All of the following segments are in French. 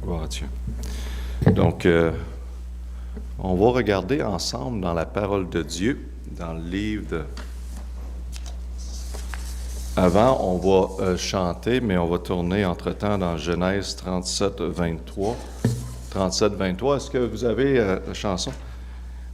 Gloire à Dieu. Donc, on va regarder ensemble dans la parole de Dieu, dans le livre de... Avant, on va chanter, mais on va tourner entre-temps dans Genèse 37, 23. 37, 23, est-ce que vous avez la chanson?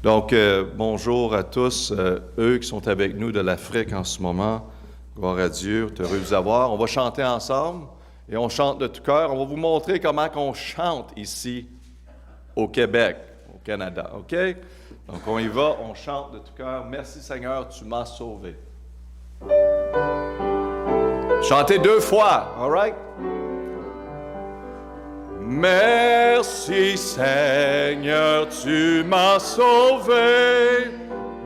Donc, bonjour à tous, eux qui sont avec nous de l'Afrique en ce moment. Gloire à Dieu, heureux de vous avoir. On va chanter ensemble et on chante de tout cœur. On va vous montrer comment on chante ici au Québec, au Canada, OK? Donc, on y va, on chante de tout cœur. Merci Seigneur, tu m'as sauvé. Chantez 2 fois, all right? Merci Seigneur, tu m'as sauvé.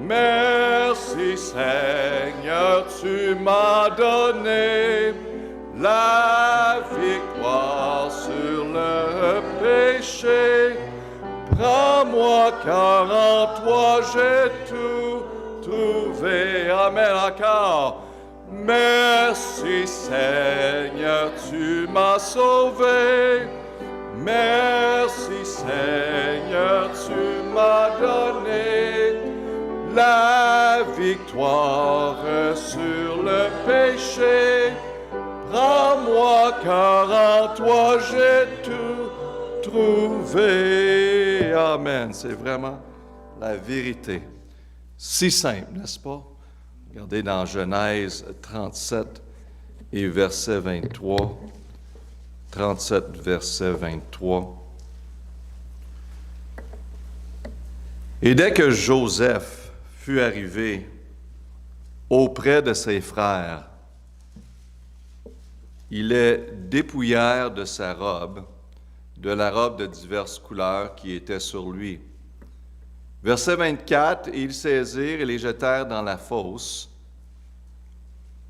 Merci Seigneur, tu m'as donné la victoire sur le péché. Prends-moi car en toi j'ai tout trouvé. Amen encore. Merci Seigneur, tu m'as sauvé. Merci Seigneur, tu m'as donné la victoire sur le péché. Prends-moi car en toi j'ai tout trouvé. Amen. C'est vraiment la vérité. Si simple, n'est-ce pas? Regardez dans Genèse 37 et verset 23. 37, verset 23. Et dès que Joseph fut arrivé auprès de ses frères, ils les dépouillèrent de sa robe, de la robe de diverses couleurs qui était sur lui. Verset 24, ils saisirent et les jetèrent dans la fosse.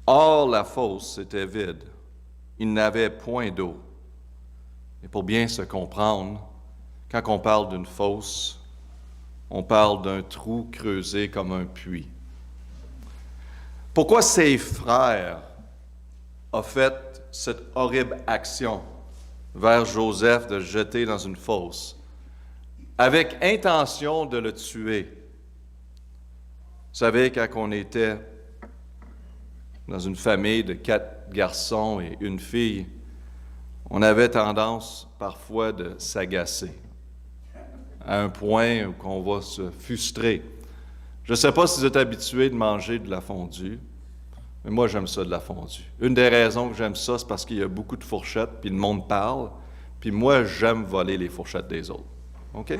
Or, la fosse était vide. Il n'avait point d'eau. Et pour bien se comprendre, quand on parle d'une fosse, on parle d'un trou creusé comme un puits. Pourquoi ses frères ont fait cette horrible action vers Joseph de le jeter dans une fosse, avec intention de le tuer? Vous savez, quand on était dans une famille de 4 garçons et une fille, on avait tendance parfois de s'agacer, à un point où on va se frustrer. Je ne sais pas si vous êtes habitués de manger de la fondue, mais moi j'aime ça de la fondue. Une des raisons que j'aime ça, c'est parce qu'il y a beaucoup de fourchettes, puis le monde parle, puis moi j'aime voler les fourchettes des autres. OK?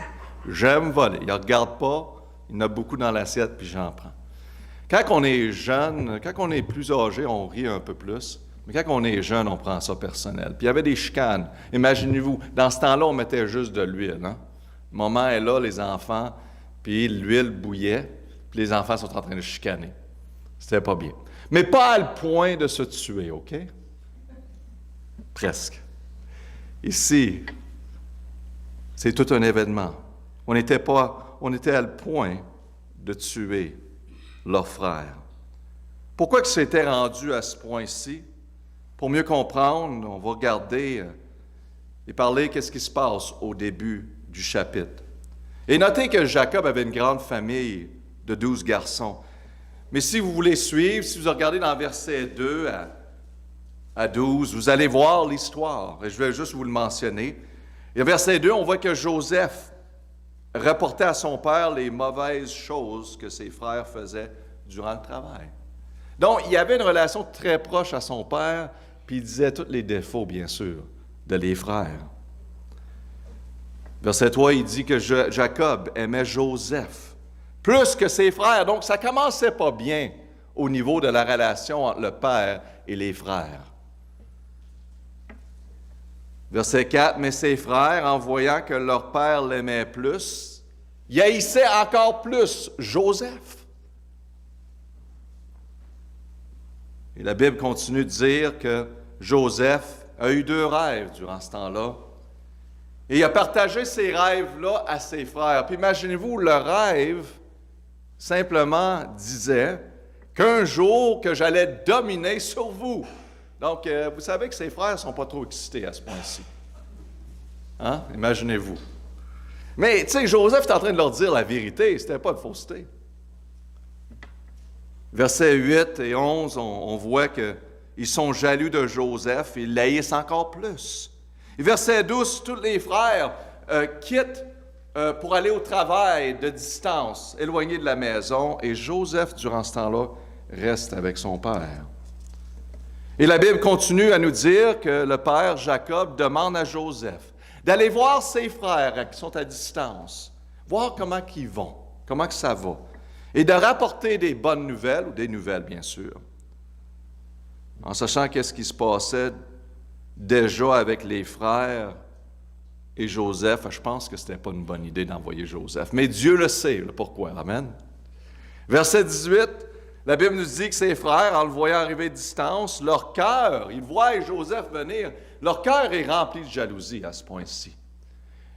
J'aime voler. Ils ne regardent pas, il y en a beaucoup dans l'assiette, puis j'en prends. Quand on est jeune, quand on est plus âgé, on rit un peu plus. Mais quand on est jeune, on prend ça personnel. Puis il y avait des chicanes. Imaginez-vous, dans ce temps-là, on mettait juste de l'huile. Hein? Le moment est là, les enfants, puis l'huile bouillait, puis les enfants sont en train de chicaner. C'était pas bien. Mais pas à le point de se tuer, OK? Presque. Ici, c'est tout un événement. On était à le point de tuer leurs frères. Pourquoi que c'était rendu à ce point-ci? Pour mieux comprendre, on va regarder et parler qu'est-ce qui se passe au début du chapitre. Et notez que Jacob avait une grande famille de 12 garçons. Mais si vous voulez suivre, si vous regardez dans verset 2 à 12, vous allez voir l'histoire. Et je vais juste vous le mentionner. Et verset 2, on voit que Joseph rapportait à son père les mauvaises choses que ses frères faisaient durant le travail. Donc, il y avait une relation très proche à son père, puis il disait tous les défauts, bien sûr, de les frères. Verset 3, il dit que Jacob aimait Joseph plus que ses frères. Donc, ça ne commençait pas bien au niveau de la relation entre le père et les frères. Verset 4, mais ses frères, en voyant que leur père l'aimait plus, ils haïssaient encore plus Joseph. Et la Bible continue de dire que Joseph a eu 2 rêves durant ce temps-là. Et il a partagé ces rêves-là à ses frères. Puis imaginez-vous, le rêve simplement disait qu'un jour que j'allais dominer sur vous. Donc, vous savez que ses frères ne sont pas trop excités à ce point-ci. Hein? Imaginez-vous. Mais, tu sais, Joseph est en train de leur dire la vérité, c'était pas de fausseté. Versets 8 et 11, on voit qu'ils sont jaloux de Joseph et ils l'haïssent encore plus. Et verset 12, tous les frères quittent pour aller au travail de distance, éloignés de la maison, et Joseph, durant ce temps-là, reste avec son père. Et la Bible continue à nous dire que le père Jacob demande à Joseph d'aller voir ses frères qui sont à distance, voir comment ils vont, comment que ça va, et de rapporter des bonnes nouvelles, ou des nouvelles bien sûr, en sachant qu'est-ce qui se passait déjà avec les frères et Joseph. Je pense que ce n'était pas une bonne idée d'envoyer Joseph, mais Dieu le sait, le pourquoi. Amen. Verset 18, la Bible nous dit que ses frères, en le voyant arriver de distance, leur cœur, ils voient Joseph venir, leur cœur est rempli de jalousie à ce point-ci.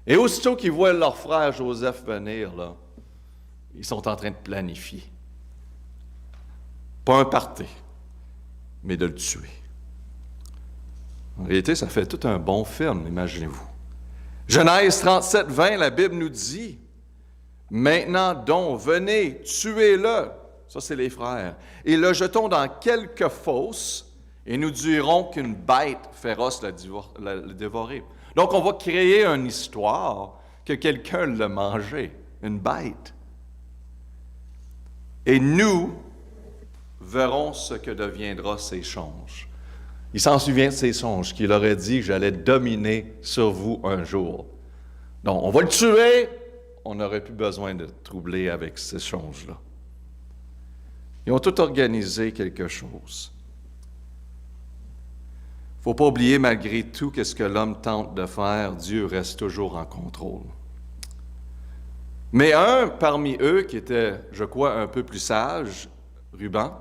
Et aussitôt qu'ils voient leur frère Joseph venir, là, ils sont en train de planifier. Pas un party, mais de le tuer. En réalité, ça fait tout un bon film, imaginez-vous. Genèse 37, 20, la Bible nous dit, « Maintenant donc, venez, tuez-le. » Ça, c'est les frères. « Et le jetons dans quelques fosses, et nous dirons qu'une bête féroce l'a dévoré. » Donc, on va créer une histoire que quelqu'un l'a mangé, une bête. Et nous verrons ce que deviendra ces songes. Il s'en souvient de ces songes qu'il aurait dit que j'allais dominer sur vous un jour. Donc, on va le tuer. On n'aurait plus besoin de troubler avec ces songes-là. Ils ont tout organisé quelque chose. Il ne faut pas oublier, malgré tout, que ce que l'homme tente de faire, Dieu reste toujours en contrôle. Mais un parmi eux, qui était, je crois, un peu plus sage, Ruben,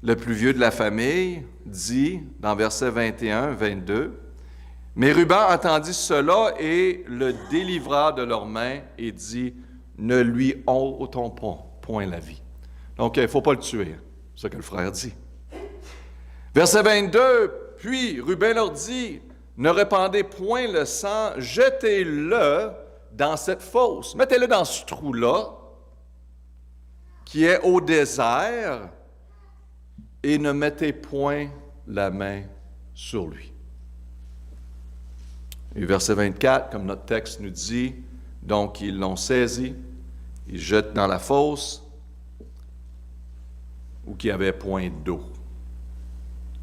le plus vieux de la famille, dit, dans versets 21, 22, « Mais Ruben entendit cela et le délivra de leurs mains et dit, « Ne lui ôtons point la vie. » Donc, il ne faut pas le tuer. C'est ce que le frère dit. Verset 22, « Puis Ruben leur dit, « Ne répandez point le sang, jetez-le dans cette fosse. Mettez-le dans ce trou-là, qui est au désert, et ne mettez point la main sur lui. » Et verset 24, comme notre texte nous dit, donc ils l'ont saisi, ils jettent dans la fosse, où il n'y avait point d'eau.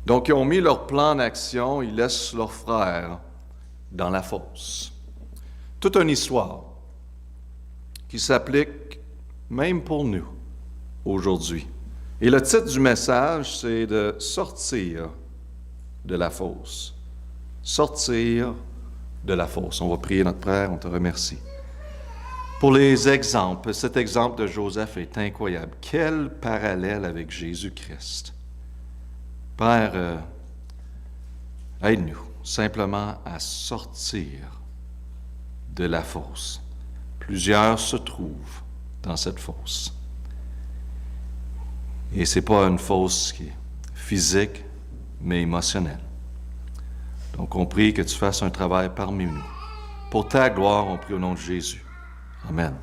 Donc ils ont mis leur plan d'action, ils laissent leurs frères dans la fosse. Toute une histoire qui s'applique même pour nous aujourd'hui. Et le titre du message, c'est de sortir de la fosse. Sortir de la fosse. On va prier notre Père, on te remercie. Pour les exemples, cet exemple de Joseph est incroyable. Quel parallèle avec Jésus-Christ. Père, aide-nous simplement à sortir de la fosse. Plusieurs se trouvent dans cette fosse. Et ce n'est pas une fosse qui est physique, mais émotionnelle. Donc, on prie que tu fasses un travail parmi nous. Pour ta gloire, on prie au nom de Jésus. Amen.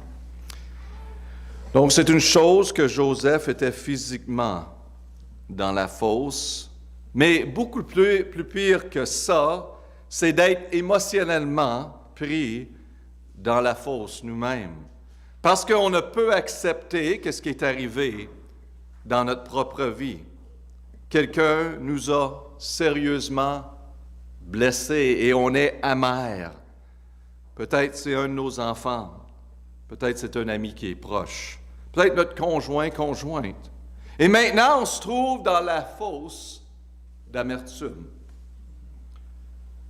Donc, c'est une chose que Joseph était physiquement dans la fosse, mais beaucoup plus pire que ça, c'est d'être émotionnellement pris dans la fosse nous-mêmes. Parce qu'on ne peut accepter ce qui est arrivé dans notre propre vie. Quelqu'un nous a sérieusement blessés et on est amer. Peut-être c'est un de nos enfants. Peut-être c'est un ami qui est proche. Peut-être notre conjoint, conjointe. Et maintenant, on se trouve dans la fosse d'amertume.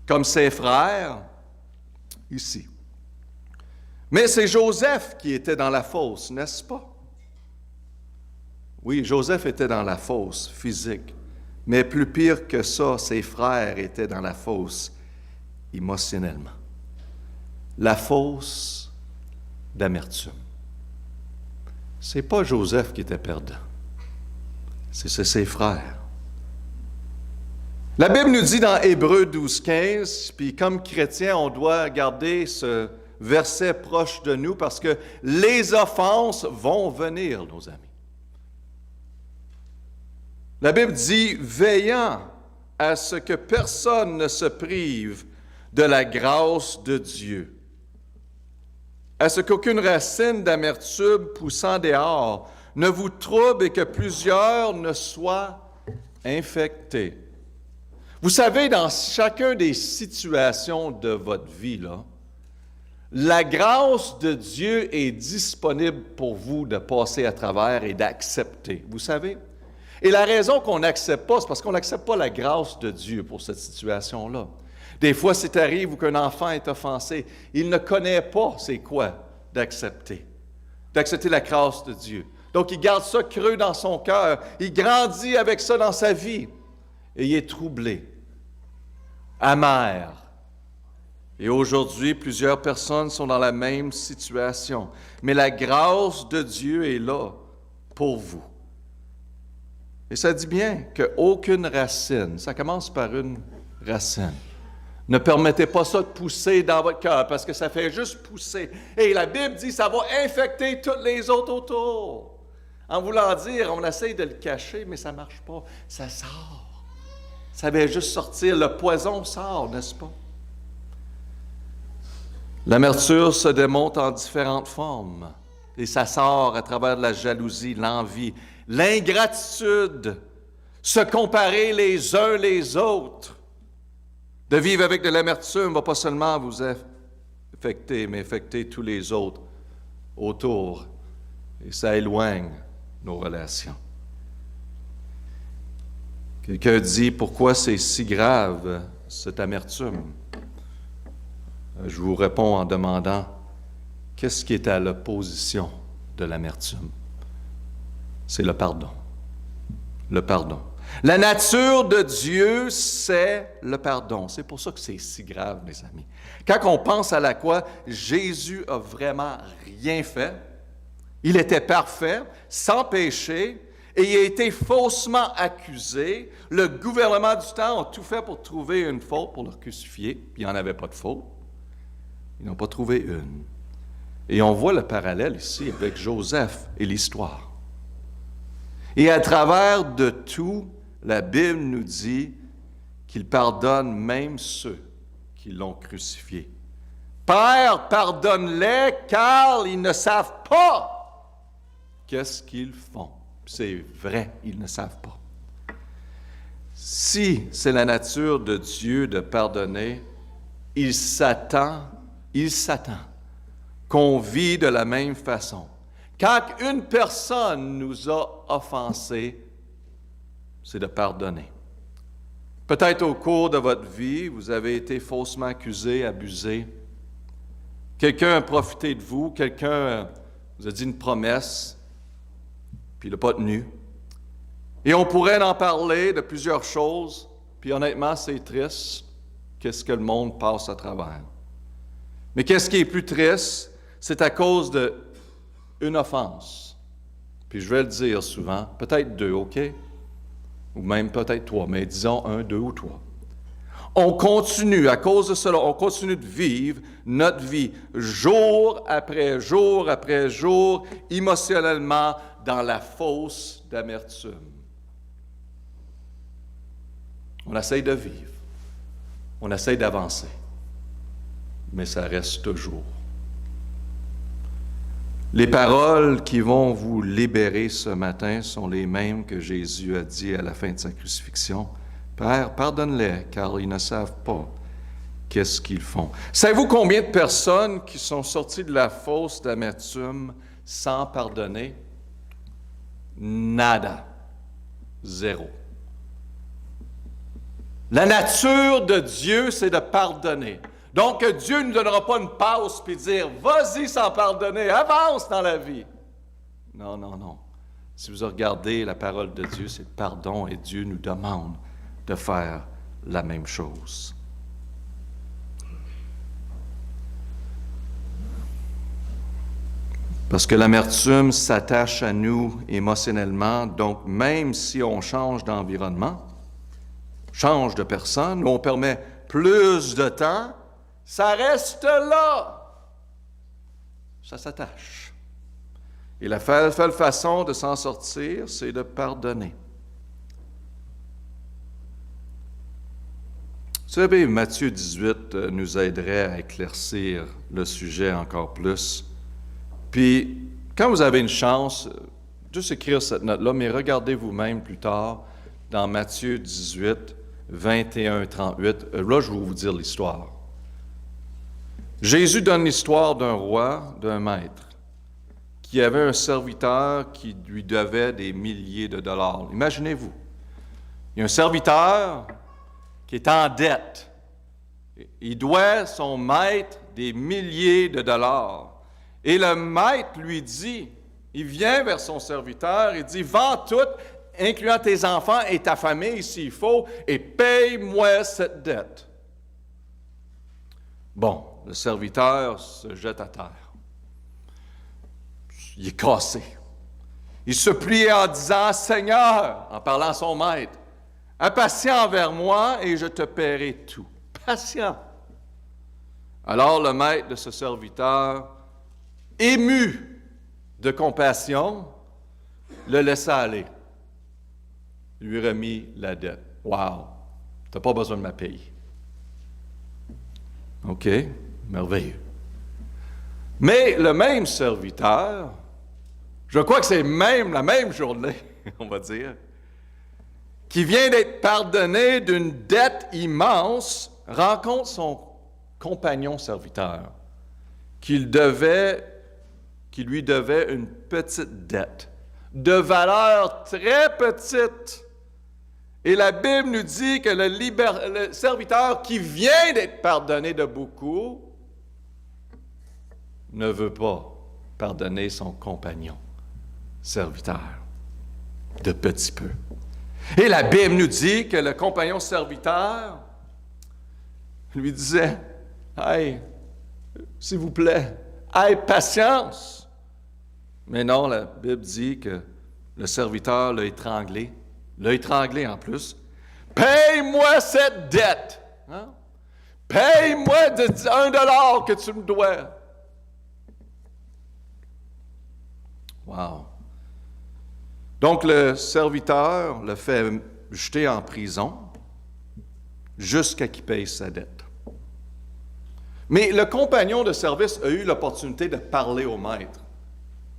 Comme ses frères, ici. Mais c'est Joseph qui était dans la fosse, n'est-ce pas? Oui, Joseph était dans la fosse physique. Mais plus pire que ça, ses frères étaient dans la fosse émotionnellement. La fosse d'amertume. C'est pas Joseph qui était perdant. C'est ses frères. La Bible nous dit dans Hébreux 12:15, puis comme chrétien, on doit garder ce verset proche de nous parce que les offenses vont venir, nos amis. La Bible dit, veillant à ce que personne ne se prive de la grâce de Dieu, à ce qu'aucune racine d'amertume poussant dehors ne vous trouble et que plusieurs ne soient infectés. Vous savez, dans chacune des situations de votre vie, là, la grâce de Dieu est disponible pour vous de passer à travers et d'accepter. Vous savez? Et la raison qu'on n'accepte pas, c'est parce qu'on n'accepte pas la grâce de Dieu pour cette situation-là. Des fois, c'est arrive où qu'un enfant est offensé. Il ne connaît pas c'est quoi d'accepter la grâce de Dieu. Donc, il garde ça creux dans son cœur. Il grandit avec ça dans sa vie. Et il est troublé, amer. Et aujourd'hui, plusieurs personnes sont dans la même situation. Mais la grâce de Dieu est là pour vous. Et ça dit bien qu'aucune racine, ça commence par une racine. Ne permettez pas ça de pousser dans votre cœur parce que ça fait juste pousser. Et la Bible dit que ça va infecter toutes les autres autour. En voulant dire, on essaye de le cacher, mais ça ne marche pas. Ça sort. Ça va juste sortir. Le poison sort, n'est-ce pas? L'amertume se démontre en différentes formes. Et ça sort à travers de la jalousie, l'envie, l'ingratitude, se comparer les uns les autres. De vivre avec de l'amertume ne va pas seulement vous affecter, mais affecter tous les autres autour. Et ça éloigne nos relations. Quelqu'un dit, pourquoi c'est si grave, cette amertume? Je vous réponds en demandant, qu'est-ce qui est à l'opposition de l'amertume? C'est le pardon. Le pardon. La nature de Dieu, c'est le pardon. C'est pour ça que c'est si grave, mes amis. Quand on pense à la croix, Jésus a vraiment rien fait. Il était parfait, sans péché, et il a été faussement accusé. Le gouvernement du temps a tout fait pour trouver une faute, pour le crucifier, puis il n'y en avait pas de faute. Ils n'ont pas trouvé une. Et on voit le parallèle ici avec Joseph et l'histoire. Et à travers de tout, la Bible nous dit qu'il pardonne même ceux qui l'ont crucifié. Père, pardonne-les, car ils ne savent pas qu'est-ce qu'ils font. C'est vrai, ils ne savent pas. Si c'est la nature de Dieu de pardonner, il s'attend qu'on vit de la même façon. Quand une personne nous a offensés, c'est de pardonner. Peut-être au cours de votre vie, vous avez été faussement accusé, abusé. Quelqu'un a profité de vous, quelqu'un vous a dit une promesse, puis il n'a pas tenu. Et on pourrait en parler de plusieurs choses, puis honnêtement, c'est triste, qu'est-ce que le monde passe à travers. Mais qu'est-ce qui est plus triste? C'est à cause d'une offense. Puis je vais le dire souvent, peut-être 2, OK? Ou même peut-être 3, mais disons 1, 2 ou 3. On continue, à cause de cela, on continue de vivre notre vie jour après jour après jour, émotionnellement, dans la fosse d'amertume. On essaye de vivre, on essaye d'avancer, mais ça reste toujours. Les paroles qui vont vous libérer ce matin sont les mêmes que Jésus a dit à la fin de sa crucifixion. Père, pardonne-les, car ils ne savent pas qu'est-ce qu'ils font. Savez-vous combien de personnes qui sont sorties de la fosse d'amertume sans pardonner? Nada. 0. La nature de Dieu, c'est de pardonner. Donc, Dieu ne nous donnera pas une passe puis dire « Vas-y sans pardonner, avance dans la vie. » Non, non, non. Si vous regardez la parole de Dieu, c'est le pardon et Dieu nous demande de faire la même chose. Parce que l'amertume s'attache à nous émotionnellement, donc même si on change d'environnement, change de personne, ou on permet plus de temps, ça reste là. Ça s'attache. Et la seule façon de s'en sortir, c'est de pardonner. Vous savez, Matthieu 18 nous aiderait à éclaircir le sujet encore plus. Puis, quand vous avez une chance, juste écrire cette note-là, mais regardez vous-même plus tard dans Matthieu 18, 21, 38. Là, je vais vous dire l'histoire. Jésus donne l'histoire d'un roi, d'un maître, qui avait un serviteur qui lui devait des milliers de dollars. Imaginez-vous, il y a un serviteur qui est en dette. Il doit son maître des milliers de dollars. Et le maître lui dit, il vient vers son serviteur, il dit, vends tout, incluant tes enfants et ta famille s'il faut, et paye-moi cette dette. Bon, le serviteur se jette à terre. Il est cassé. Il se plie en disant, Seigneur, en parlant à son maître, aie patient envers moi et je te paierai tout. Patient. Alors le maître de ce serviteur, ému de compassion, le laissa aller. Il lui remit la dette. Wow, tu n'as pas besoin de ma paye. OK, merveilleux. Mais le même serviteur, je crois que c'est même la même journée, on va dire, qui vient d'être pardonné d'une dette immense, rencontre son compagnon serviteur, qui lui devait une petite dette, de valeur très petite. Et la Bible nous dit que le serviteur qui vient d'être pardonné de beaucoup ne veut pas pardonner son compagnon serviteur de petit peu. Et la Bible nous dit que le compagnon serviteur lui disait, « Hey, s'il vous plaît, aie patience. » Mais non, la Bible dit que le serviteur l'a étranglé en plus. « Paye-moi cette dette. Hein? Paye-moi $1 que tu me dois. » Wow! Donc, le serviteur le fait jeter en prison jusqu'à qu'il paye sa dette. Mais le compagnon de service a eu l'opportunité de parler au maître.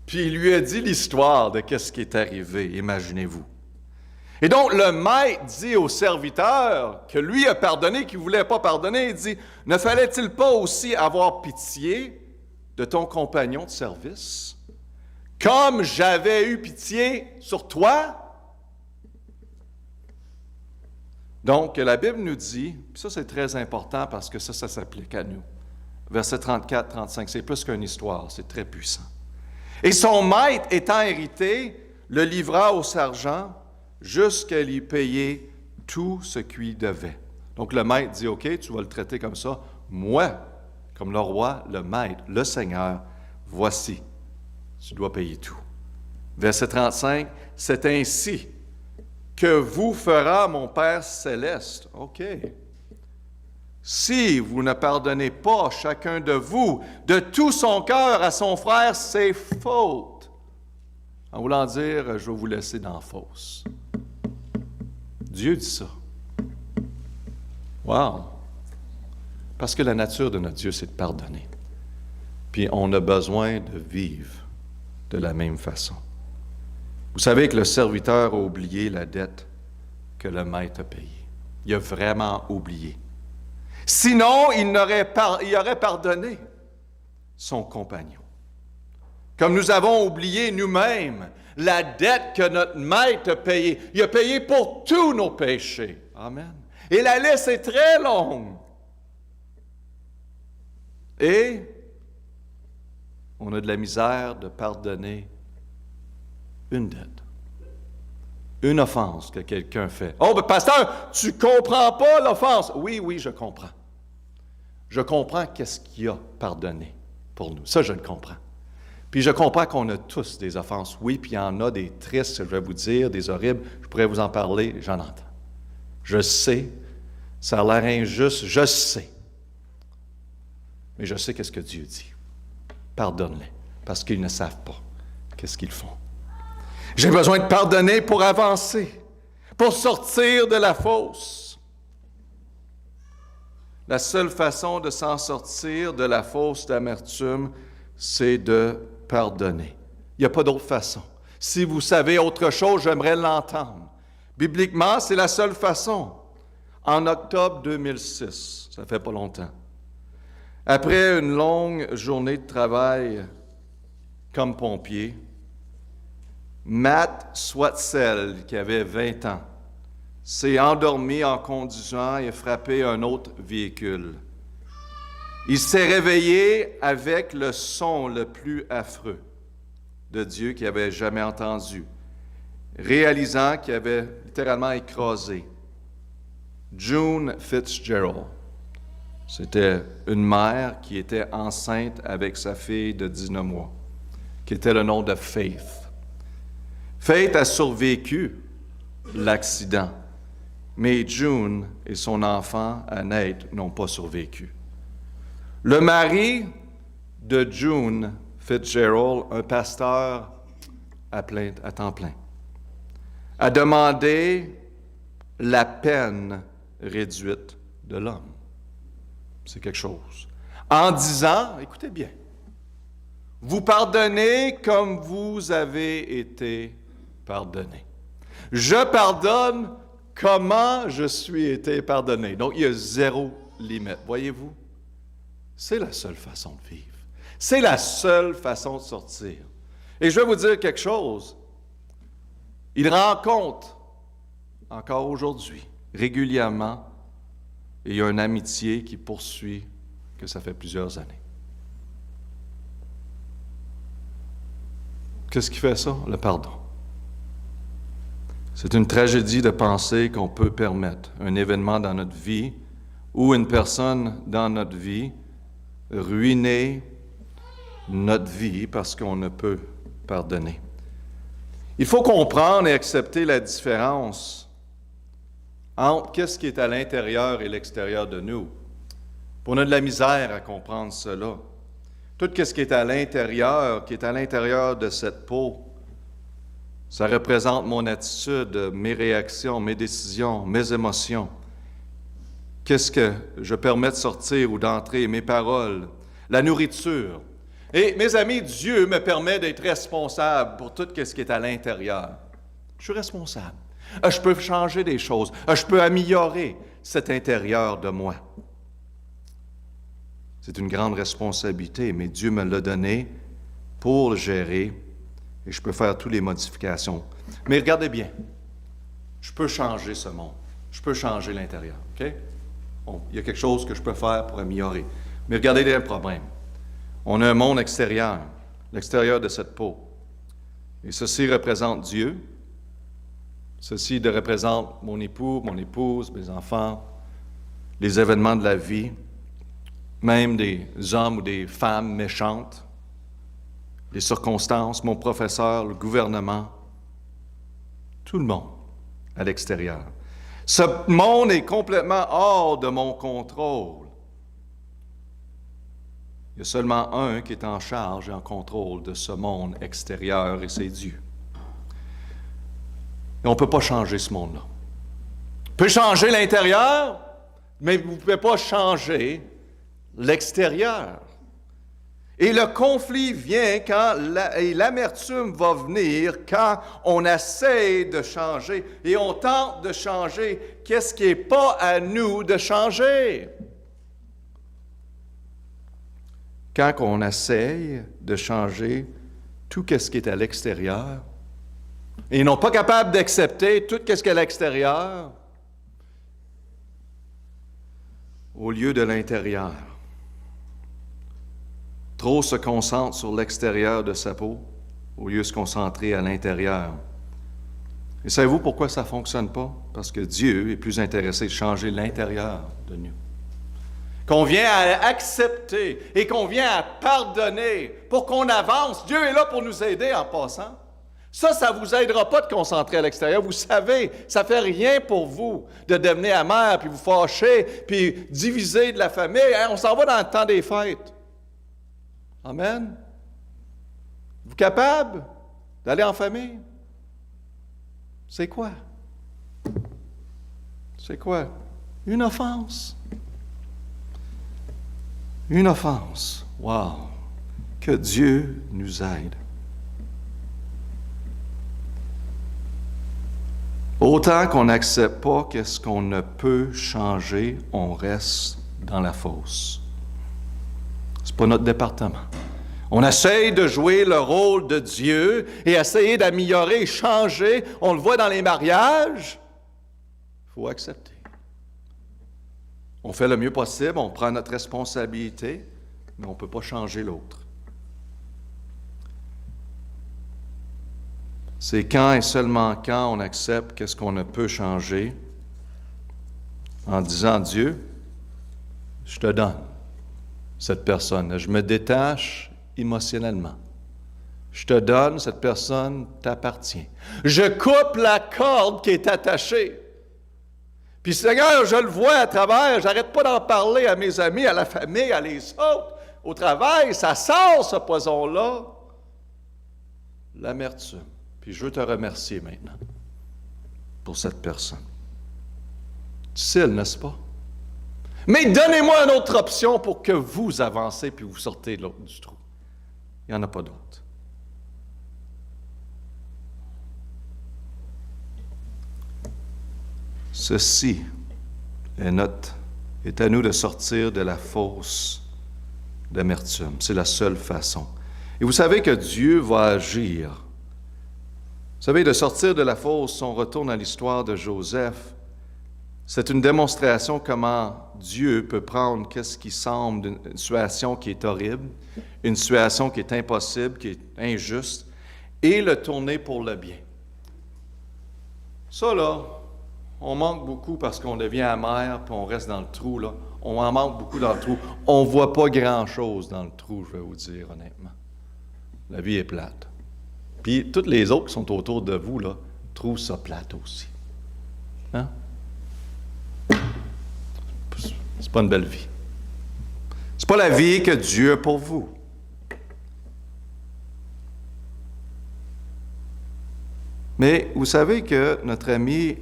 Puis il lui a dit l'histoire de qu'est-ce qui est arrivé, imaginez-vous. Et donc, le maître dit au serviteur que lui a pardonné, qu'il ne voulait pas pardonner, il dit, « Ne fallait-il pas aussi avoir pitié de ton compagnon de service? Comme j'avais eu pitié sur toi. » Donc, la Bible nous dit, puis ça c'est très important parce que ça s'applique à nous. Verset 34-35, c'est plus qu'une histoire, c'est très puissant. « Et son maître, étant hérité, le livra au sergent jusqu'à lui payer tout ce qu'il devait. » Donc, le maître dit, « OK, tu vas le traiter comme ça. Moi, comme le roi, le maître, le Seigneur, voici. Tu dois payer tout. » Verset 35, « C'est ainsi que vous fera mon Père céleste. » OK. « Si vous ne pardonnez pas chacun de vous de tout son cœur à son frère ses fautes. » En voulant dire, je vais vous laisser dans la fosse. Dieu dit ça. Wow! Parce que la nature de notre Dieu, c'est de pardonner. Puis on a besoin de vivre de la même façon. Vous savez que le serviteur a oublié la dette que le maître a payée. Il a vraiment oublié. Sinon, il aurait pardonné son compagnon. Comme nous avons oublié nous-mêmes la dette que notre maître a payée. Il a payé pour tous nos péchés. Amen. Et la liste est très longue. Et on a de la misère de pardonner une dette, une offense que quelqu'un fait. « Oh, mais pasteur, tu comprends pas l'offense. » Oui, je comprends. Je comprends qu'est-ce qu'il a pardonné pour nous. Ça, je le comprends. Puis je comprends qu'on a tous des offenses. Oui, puis il y en a des tristes, je vais vous dire, des horribles. Je pourrais vous en parler, j'en entends. Je sais, ça a l'air injuste, je sais. Mais je sais qu'est-ce que Dieu dit. Pardonne-les, parce qu'ils ne savent pas qu'est-ce qu'ils font. J'ai besoin de pardonner pour avancer, pour sortir de la fosse. La seule façon de s'en sortir de la fosse d'amertume, c'est de pardonner. Il n'y a pas d'autre façon. Si vous savez autre chose, j'aimerais l'entendre. Bibliquement, c'est la seule façon. En octobre 2006, ça fait pas longtemps, après une longue journée de travail comme pompier, Matt Swatzel, qui avait 20 ans, s'est endormi en conduisant et a frappé un autre véhicule. Il s'est réveillé avec le son le plus affreux de Dieu qu'il avait jamais entendu, réalisant qu'il avait littéralement écrasé June Fitzgerald. C'était une mère qui était enceinte avec sa fille de 19 mois, qui était le nom de Faith. Faith a survécu l'accident, mais June et son enfant à naître n'ont pas survécu. Le mari de June Fitzgerald, un pasteur à temps plein, a demandé la peine réduite de l'homme. C'est quelque chose. En disant, écoutez bien, vous pardonnez comme vous avez été pardonné. Je pardonne comment je suis été pardonné. Donc, il y a zéro limite. Voyez-vous? C'est la seule façon de vivre. C'est la seule façon de sortir. Et je vais vous dire quelque chose. Il rencontre, encore aujourd'hui, régulièrement, et il y a une amitié qui poursuit, que ça fait plusieurs années. Qu'est-ce qui fait ça? Le pardon. C'est une tragédie de penser qu'on peut permettre un événement dans notre vie ou une personne dans notre vie ruiner notre vie parce qu'on ne peut pardonner. Il faut comprendre et accepter la différence entre qu'est-ce qui est à l'intérieur et l'extérieur de nous. On a de la misère à comprendre cela. Tout ce qui est à l'intérieur de cette peau, ça représente mon attitude, mes réactions, mes décisions, mes émotions. Qu'est-ce que je permets de sortir ou d'entrer, mes paroles, la nourriture. Et mes amis, Dieu me permet d'être responsable pour tout ce qui est à l'intérieur. Je suis responsable. Je peux changer des choses. Je peux améliorer cet intérieur de moi. C'est une grande responsabilité, mais Dieu me l'a donné pour le gérer et je peux faire toutes les modifications. Mais regardez bien, je peux changer ce monde. Je peux changer l'intérieur, OK? Bon, il y a quelque chose que je peux faire pour améliorer. Mais regardez les problèmes. On a un monde extérieur, l'extérieur de cette peau. Et ceci représente Dieu. Ceci représente mon époux, mon épouse, mes enfants, les événements de la vie, même des hommes ou des femmes méchantes, les circonstances, mon professeur, le gouvernement, tout le monde à l'extérieur. Ce monde est complètement hors de mon contrôle. Il y a seulement un qui est en charge et en contrôle de ce monde extérieur, et c'est Dieu. Et on ne peut pas changer ce monde-là. On peut changer l'intérieur, mais vous ne pouvez pas changer l'extérieur. Et le conflit vient et l'amertume va venir quand on essaie de changer et on tente de changer qu'est-ce qui n'est pas à nous de changer. Quand on essaie de changer tout ce qui est à l'extérieur, et ils n'ont pas capable d'accepter tout ce qui est à l'extérieur, au lieu de l'intérieur. Trop se concentre sur l'extérieur de sa peau, au lieu de se concentrer à l'intérieur. Et savez-vous pourquoi ça ne fonctionne pas? Parce que Dieu est plus intéressé de changer l'intérieur de nous. Qu'on vient à accepter et qu'on vient à pardonner pour qu'on avance. Dieu est là pour nous aider en passant. Ça ne vous aidera pas de concentrer à l'extérieur. Vous savez, ça ne fait rien pour vous de devenir amer, puis vous fâcher, puis diviser de la famille. Hein, on s'en va dans le temps des fêtes. Amen. Vous capable d'aller en famille? C'est quoi? C'est quoi? Une offense. Une offense. Wow! Que Dieu nous aide. Autant qu'on n'accepte pas qu'est-ce qu'on ne peut changer, on reste dans la fosse. C'est pas notre département. On essaye de jouer le rôle de Dieu et essayer d'améliorer, changer. On le voit dans les mariages. Il faut accepter. On fait le mieux possible, on prend notre responsabilité, mais on ne peut pas changer l'autre. C'est quand et seulement quand on accepte qu'est-ce qu'on ne peut changer, en disant, Dieu, je te donne cette personne. Je me détache émotionnellement. Je te donne, cette personne t'appartient. Je coupe la corde qui est attachée. Puis Seigneur, je le vois à travers, j'arrête pas d'en parler à mes amis, à la famille, à les autres, au travail, ça sort ce poison-là. L'amertume. Puis je veux te remercier maintenant pour cette personne. Difficile, n'est-ce pas? Mais donnez-moi une autre option pour que vous avancez puis vous sortez de l'autre du trou. Il n'y en a pas d'autre. Ceci est à nous de sortir de la fosse d'amertume. C'est la seule façon. Et vous savez que Dieu va agir. Vous savez, de sortir de la fosse, on retourne à l'histoire de Joseph. C'est une démonstration comment Dieu peut prendre qu'est-ce qui semble une situation qui est horrible, une situation qui est impossible, qui est injuste, et le tourner pour le bien. Ça, là, on manque beaucoup parce qu'on devient amer, puis on reste dans le trou, là. On en manque beaucoup dans le trou. On ne voit pas grand-chose dans le trou, je vais vous dire honnêtement. La vie est plate. Puis toutes les autres qui sont autour de vous, là, trouvent ça plate aussi. Hein? C'est pas une belle vie. C'est pas la vie que Dieu a pour vous. Mais vous savez que notre ami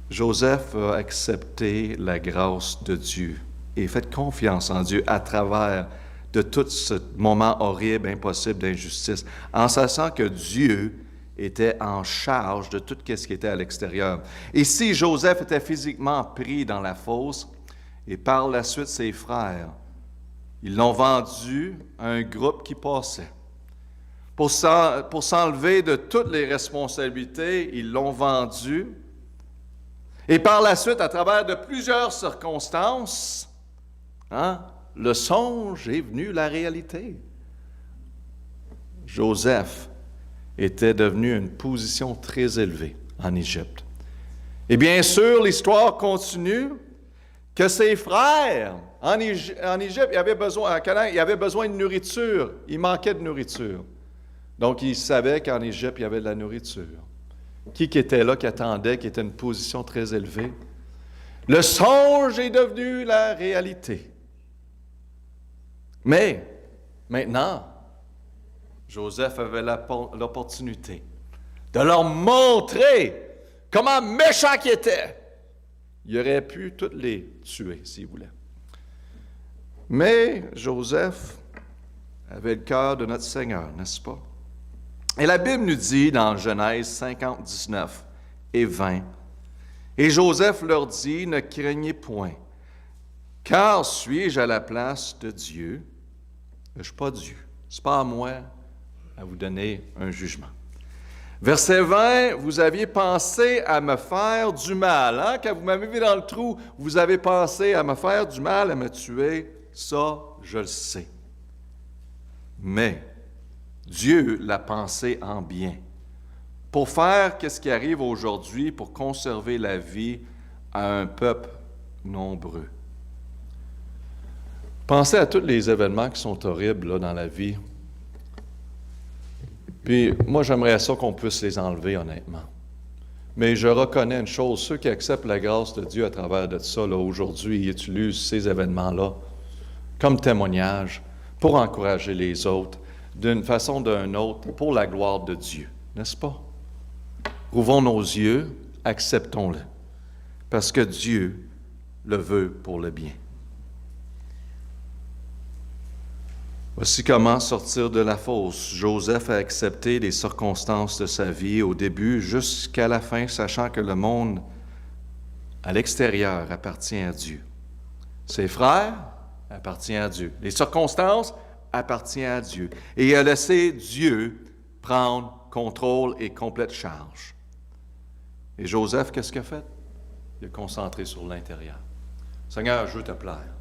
Joseph a accepté la grâce de Dieu et fait confiance en Dieu à travers de tout ce moment horrible, impossible d'injustice, en sachant que Dieu était en charge de tout ce qui était à l'extérieur. Et si Joseph était physiquement pris dans la fosse, et par la suite ses frères, ils l'ont vendu à un groupe qui passait. Pour s'enlever de toutes les responsabilités, ils l'ont vendu. Et par la suite, à travers de plusieurs circonstances, le songe est venu la réalité. Joseph était devenu une position très élevée en Égypte. Et bien sûr, l'histoire continue que ses frères en Égypte, à Canaan, ils avaient besoin de nourriture. Il manquait de nourriture. Donc, ils savaient qu'en Égypte, il y avait de la nourriture. Qui était là, qui attendait, qui était une position très élevée? Le songe est devenu la réalité. Mais, maintenant, Joseph avait l'opportunité de leur montrer comment méchant qu'il était. Il aurait pu tous les tuer, s'il voulait. Mais Joseph avait le cœur de notre Seigneur, n'est-ce pas? Et la Bible nous dit dans Genèse 50, 19 et 20, « Et Joseph leur dit, ne craignez point, car suis-je à la place de Dieu? Je ne suis pas Dieu. Ce n'est pas à moi à vous donner un jugement. » Verset 20, « Vous aviez pensé à me faire du mal. Hein? Quand vous m'avez mis dans le trou, vous avez pensé à me faire du mal, à me tuer. Ça, je le sais. Mais Dieu l'a pensé en bien, pour faire ce qui arrive aujourd'hui, pour conserver la vie à un peuple nombreux. » Pensez à tous les événements qui sont horribles là, dans la vie. Puis moi, j'aimerais ça qu'on puisse les enlever, honnêtement. Mais je reconnais une chose, ceux qui acceptent la grâce de Dieu à travers de ça, là, aujourd'hui, ils utilisent ces événements-là comme témoignage pour encourager les autres d'une façon ou d'une autre pour la gloire de Dieu, n'est-ce pas? Ouvrons nos yeux, acceptons-le, parce que Dieu le veut pour le bien. Voici comment sortir de la fosse. Joseph a accepté les circonstances de sa vie au début jusqu'à la fin, sachant que le monde à l'extérieur appartient à Dieu. Ses frères appartiennent à Dieu. Les circonstances appartiennent à Dieu. Et il a laissé Dieu prendre contrôle et complète charge. Et Joseph, qu'est-ce qu'il a fait? Il a concentré sur l'intérieur. Seigneur, je veux te plaire.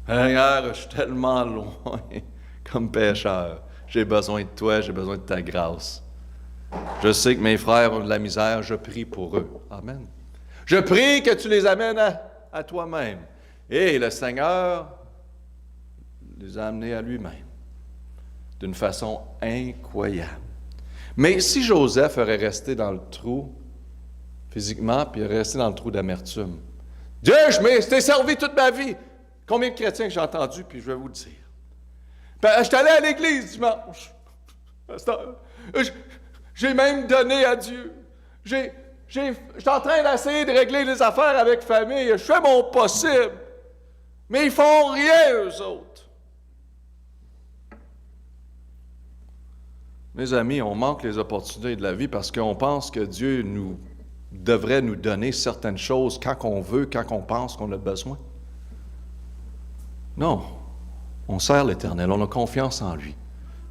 Seigneur, je suis tellement loin comme pécheur. J'ai besoin de toi, j'ai besoin de ta grâce. Je sais que mes frères ont de la misère, je prie pour eux. Amen. Je prie que tu les amènes à toi-même. Et le Seigneur les a amenés à lui-même d'une façon incroyable. Mais si Joseph aurait resté dans le trou physiquement, puis il aurait resté dans le trou d'amertume, Dieu, je t'ai servi toute ma vie. Combien de chrétiens que j'ai entendus, puis je vais vous le dire. Ben, je suis allé à l'église dimanche. J'ai même donné à Dieu. Je suis en train d'essayer de régler les affaires avec famille. Je fais mon possible. Mais ils font rien, eux autres. Mes amis, on manque les opportunités de la vie parce qu'on pense que Dieu devrait nous donner certaines choses quand on veut, quand on pense qu'on a besoin. Non, on sert l'Éternel, on a confiance en lui.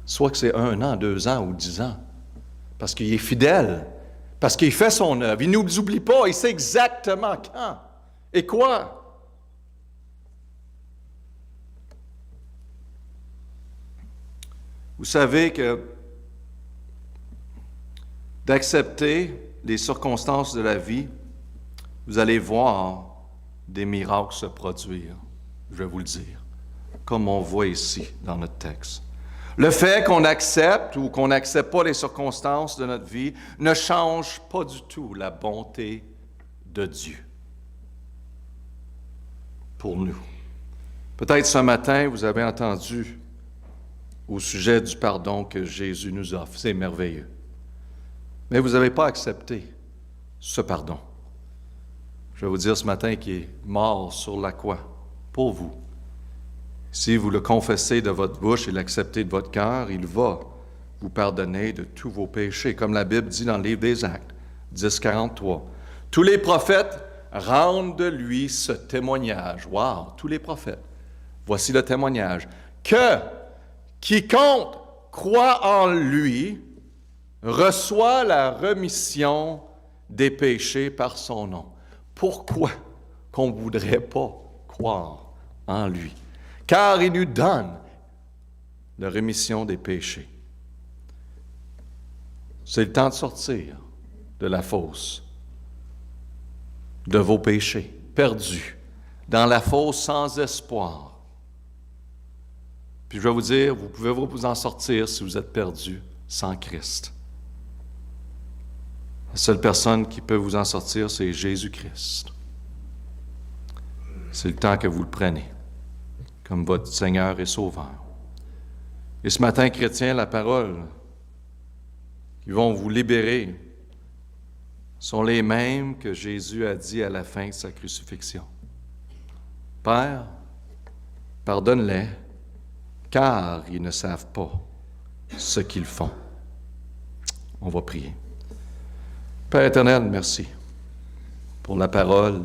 Soit que c'est 1 an, 2 ans ou 10 ans. Parce qu'il est fidèle, parce qu'il fait son œuvre. Il ne nous oublie pas, il sait exactement quand et quoi. Vous savez que d'accepter les circonstances de la vie, vous allez voir des miracles se produire. Je vais vous le dire, comme on voit ici dans notre texte. Le fait qu'on accepte ou qu'on n'accepte pas les circonstances de notre vie ne change pas du tout la bonté de Dieu pour nous. Peut-être ce matin, vous avez entendu au sujet du pardon que Jésus nous offre. C'est merveilleux. Mais vous n'avez pas accepté ce pardon. Je vais vous dire ce matin qu'il est mort sur la croix pour vous. Si vous le confessez de votre bouche et l'acceptez de votre cœur, il va vous pardonner de tous vos péchés. Comme la Bible dit dans le livre des Actes, 10:43. Tous les prophètes rendent de lui ce témoignage. Wow, tous les prophètes. Voici le témoignage. Que quiconque croit en lui reçoit la remission des péchés par son nom. Pourquoi qu'on ne voudrait pas croire en lui? Car il nous donne la rémission des péchés. C'est le temps de sortir de la fosse, de vos péchés perdus, dans la fosse sans espoir. Puis je vais vous dire, vous pouvez vous en sortir si vous êtes perdu sans Christ. La seule personne qui peut vous en sortir, c'est Jésus-Christ. C'est le temps que vous le prenez comme votre Seigneur et Sauveur. Et ce matin, chrétiens, la parole qui vont vous libérer sont les mêmes que Jésus a dit à la fin de sa crucifixion. Père, pardonne-les, car ils ne savent pas ce qu'ils font. On va prier. Père éternel, merci pour la parole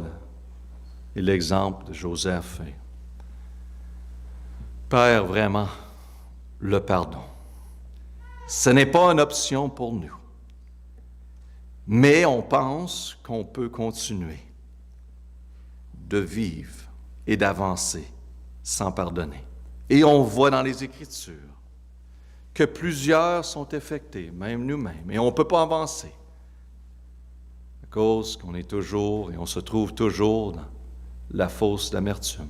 et l'exemple de Joseph. Père, vraiment, le pardon. Ce n'est pas une option pour nous. Mais on pense qu'on peut continuer de vivre et d'avancer sans pardonner. Et on voit dans les Écritures que plusieurs sont affectés, même nous-mêmes, et on ne peut pas avancer à cause qu'on est toujours et on se trouve toujours dans la fosse d'amertume.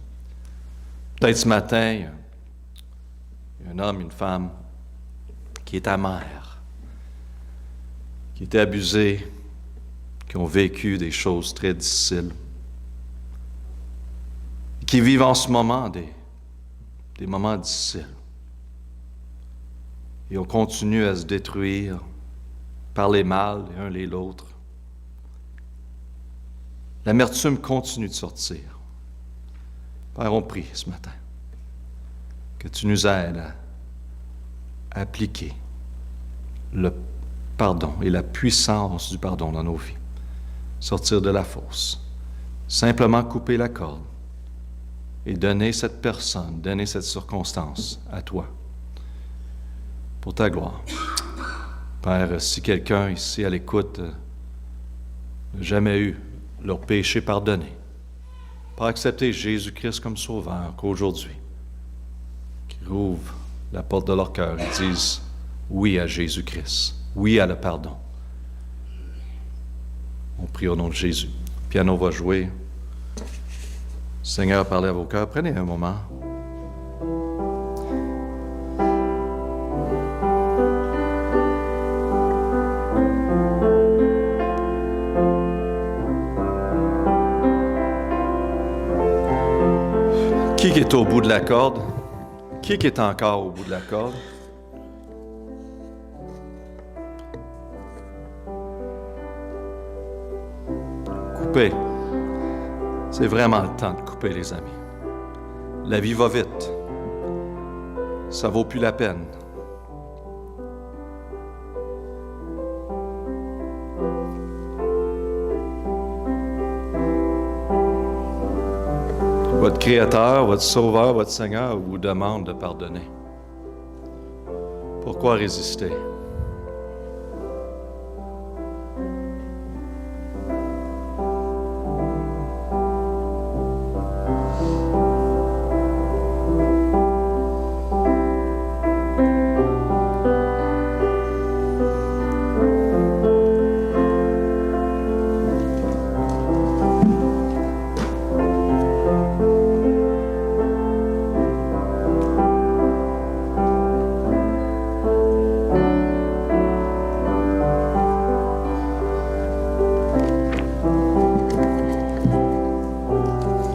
Peut-être ce matin, il y a un homme, une femme qui est ta mère, qui étaient abusés, qui ont vécu des choses très difficiles, qui vivent en ce moment des moments difficiles. Et on continue à se détruire, parler mal les uns les autres. L'amertume continue de sortir. Père, on prie ce matin que tu nous aides à appliquer le pardon et la puissance du pardon dans nos vies. Sortir de la fosse. Simplement couper la corde et donner cette personne, donner cette circonstance à toi pour ta gloire. Père, si quelqu'un ici à l'écoute n'a jamais eu leur péché pardonné, pas accepter Jésus-Christ comme sauveur, qu'aujourd'hui, qu'ils ouvrent la porte de leur cœur et disent oui à Jésus-Christ, oui à le pardon. On prie au nom de Jésus. Le piano va jouer. Seigneur, parlez à vos cœurs. Prenez un moment. Qui est au bout de la corde? Qui est encore au bout de la corde? Couper. C'est vraiment le temps de couper, les amis. La vie va vite. Ça vaut plus la peine. Votre Créateur, votre Sauveur, votre Seigneur vous demande de pardonner. Pourquoi résister?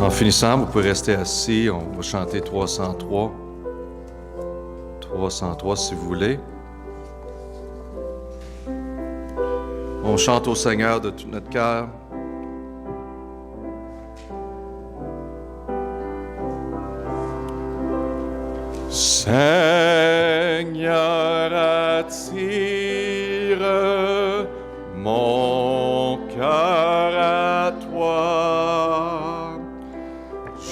En finissant, vous pouvez rester assis. On va chanter 303. 303 si vous voulez. On chante au Seigneur de tout notre cœur. Seigneur, attire mon cœur à toi.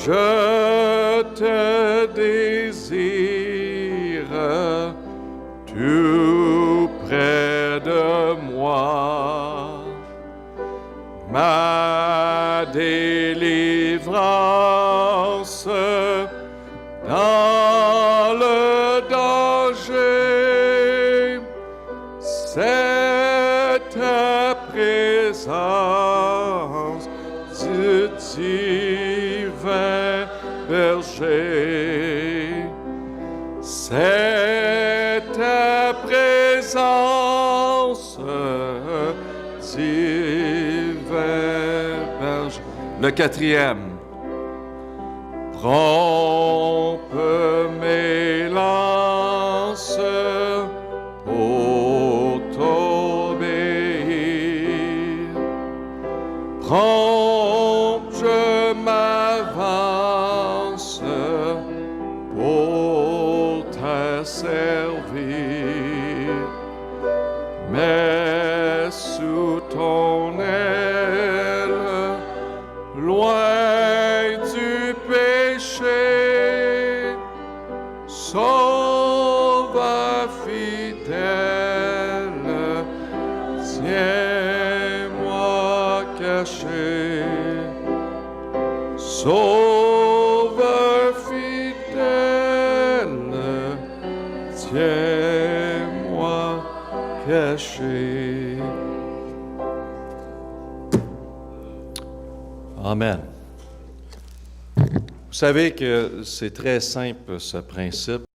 Je te désire tout près de moi. Ma délivrance dans le danger, c'est ta présence du divin berger. C'est ta présence, divin berger. Le quatrième. Rompe mes lances pour t'obéir. Prompt, je m'avance pour te servir. Mais sous ton aile, loin du péché, Sauveur fidèle, tiens-moi caché. Sauveur fidèle, tiens-moi caché. Amen. Vous savez que c'est très simple, ce principe.